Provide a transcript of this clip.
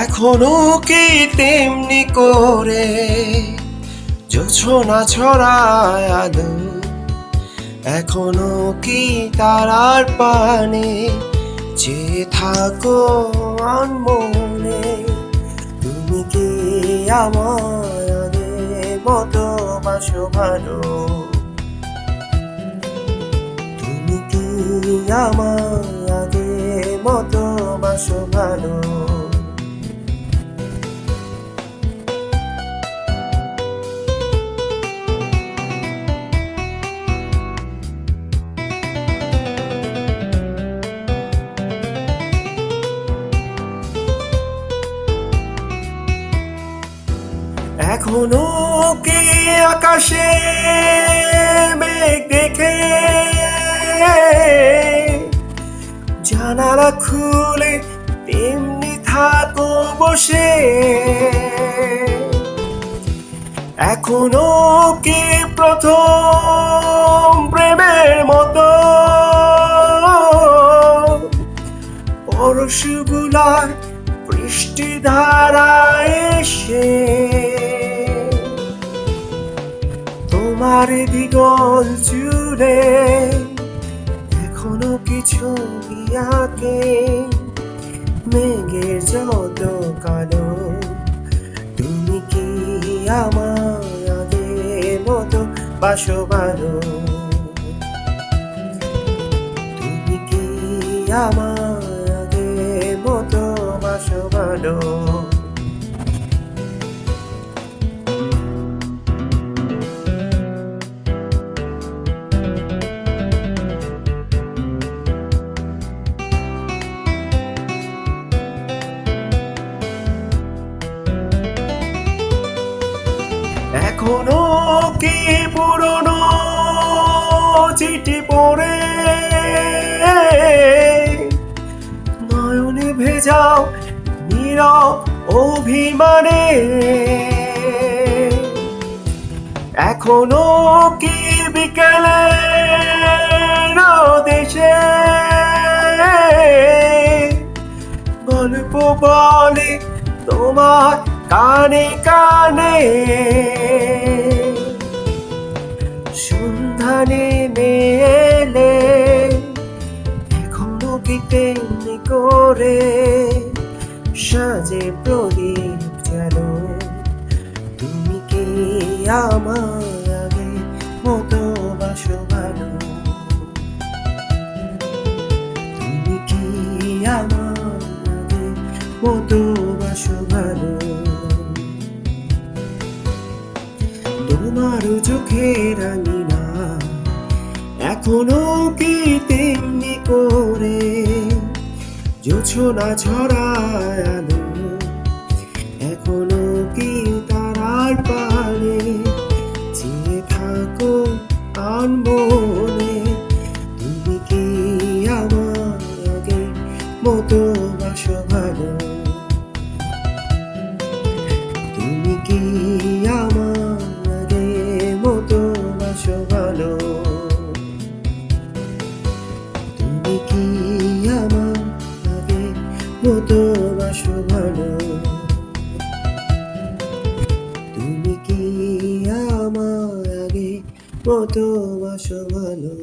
এখনো কি তেমনি করে জোছনা ছড়ায় আলো? এখনো কি তারার পানে চেয়ে থাকো আনমনে? তুমি কি আমাদের মতো বাসো ভালো? তুমি কি আমাদের মতো বাসো ভালো? এখনো কি আকাশে মেঘ দেখে জানালা খুলে তেমনি থাকো বসে? এখনো কি প্রথম প্রেমের মতো পরশগুলার বৃষ্টি ধারা এসে তোমার দিগল জুড়ে এখনো কিছু আঁকে মেঘের যত কালো? তুমি কি আমাদের মতো বাসো ভালো? তুমি কি আমাদের মতো বাসো ভালো? এখনো কি পুরনো চিঠি পড়ে নয়নে ভেজাও নীরব অভিমানে? এখনো কি বিকেলে দেশে গল্প বলে তোমার কানে কানে? সন্ধ্যা নেমে এলে এখনো কি তেমনি করে সাজে প্রদীপ জালো? তুমি কি আমাদের মতো বাসো ভালো? তুমি কি আমাদের মতো বাসো ভালো? তোমার চোখের রাঙিনা এখনো কি তেমনি করে জোছনা ছড়ায় আলো? এখনো কি তারার পানে চেয়ে থাকো আনমনে? তুমি কি আমাদের মতো বাসো ভালো? তুমি কি আমাদের মতো বাসো ভালো? তুমি কি আমাদের মতো বাসো ভালো? তুমি কি আমাদের মতো বাসো ভালো?